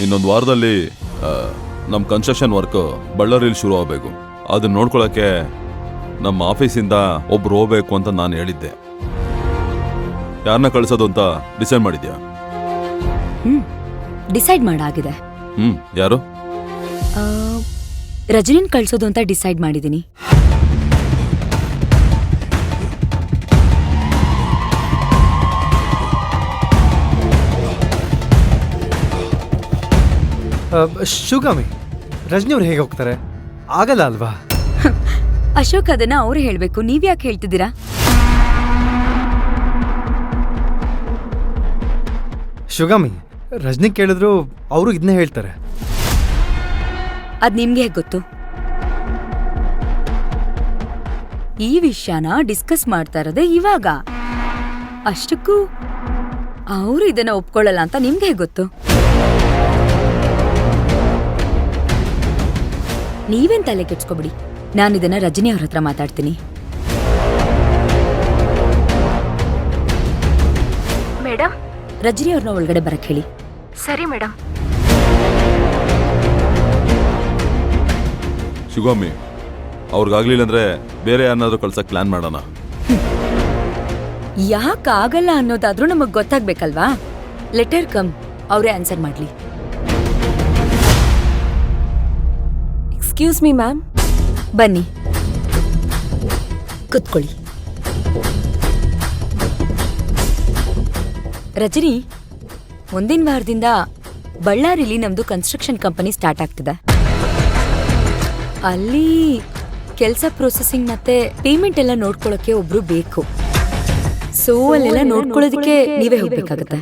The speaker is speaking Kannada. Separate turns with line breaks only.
ಇನ್ನೊಂದು ವಾರದಲ್ಲಿ ನಮ್ಮ ಕನ್ಸ್ಟ್ರಕ್ಷನ್ ವರ್ಕ್ ಬಳ್ಳಾರಿಯಲ್ಲಿ ಶುರು ಆಗಬೇಕು. ಅದನ್ನ ನೋಡ್ಕೊಳಕ್ಕೆ ನಮ್ಮ ಆಫೀಸಿಂದ ಒಬ್ರು ಹೋಗ್ಬೇಕು ಅಂತ ನಾನು ಹೇಳಿದ್ದೆ. ಯಾರನ್ನ ಕಳಿಸೋದು ಅಂತ ಡಿಸೈಡ್ ಮಾಡಿದ್ಯಾ?
ಡಿಸೈಡ್ ಮಾಡಾಗಿದೆ.
ಯಾರು?
ರಜನಿನ್ ಕಳ್ಸೋದು ಅಂತ ಡಿಸೈಡ್ ಮಾಡಿದ್ದೀನಿ.
ಶಿವಗಾಮಿ, ರಜನಿ ಅವ್ರು ಹೇಗೆ ಹೋಗ್ತಾರೆ? ಆಗಲ್ಲ ಅಲ್ವಾ?
ಅಶೋಕ್ ಅದನ್ನ ಅವ್ರು ಹೇಳ್ಬೇಕು, ನೀವ್ಯಾಕೆ ಹೇಳ್ತಿದ್ದೀರಾ?
ಶಿವಗಾಮಿ, ರಜನಿ ಕೇಳಿದ್ರು ಅವರು ಇದನ್ನೇ ಹೇಳ್ತಾರೆ.
ಅದ್ ನಿಮ್ಗೆ ಹೇಗೆ ಗೊತ್ತು? ಈ ವಿಷಯನ ಡಿಸ್ಕಸ್ ಮಾಡ್ತಾ ಇರೋದೇ ಇವಾಗ. ಅಷ್ಟಕ್ಕೂ ಅವರು ಇದನ್ನ ಒಪ್ಕೊಳ್ಳಲ್ಲ ಅಂತ ನಿಮ್ಗೆ ಹೇಗೆ ಗೊತ್ತು? ನೀವೇನ್ ತಲೆ ಕೆಡ್ಸ್ಕೊಬಿಡಿ, ನಾನಿದನ್ನ ರಜನಿ ಅವ್ರ ಹತ್ರ ಮಾತಾಡ್ತೀನಿ.
ಮೇಡಮ್,
ರಜನಿ ಅವ್ರನ್ನ ಒಳಗಡೆ ಬರಕ್ ಹೇಳಿ.
ಸರಿ ಮೇಡಮ್.
ಶಿವಗಾಮಿ, ಅವ್ರಿಗಾಗ್ಲಿಲ್ಲ ಅಂದ್ರೆ ಬೇರೆ ಯಾರನ್ನಾದ್ರೂ ಕಳ್ಸಕ್ ಪ್ಲಾನ್ ಮಾಡೋಣ.
ಯಾಕಾಗಲ್ಲ ಅನ್ನೋದಾದ್ರೂ ನಮಗ್ ಗೊತ್ತಾಗ್ಬೇಕಲ್ವಾ? ಲೆಟರ್ ಕಮ್, ಅವರೇ ಆನ್ಸರ್ ಮಾಡ್ಲಿ.
Excuse me ma'am.
ಬನ್ನಿ, ಕುತ್ಕೊಳ್ಳಿ. ರಜನಿ, ಮುಂದಿನ ವಾರದಿಂದ ಬಳ್ಳಾರಿಲಿ ನಮ್ದು ಕನ್ಸ್ಟ್ರಕ್ಷನ್ ಕಂಪನಿ ಸ್ಟಾರ್ಟ್ ಆಗ್ತಿದೆ. ಅಲ್ಲಿ ಕೆಲಸ ಪ್ರೊಸೆಸಿಂಗ್ ಮತ್ತೆ ಪೇಮೆಂಟ್ ಎಲ್ಲ ನೋಡ್ಕೊಳ್ಳೋಕೆ ಒಬ್ರು ಬೇಕು. ಸೊ ಅಲ್ಲೆಲ್ಲ ನೋಡ್ಕೊಳ್ಳೋದಕ್ಕೆ ನೀವೇ ಹೋಗ್ಬೇಕಾಗತ್ತೆ.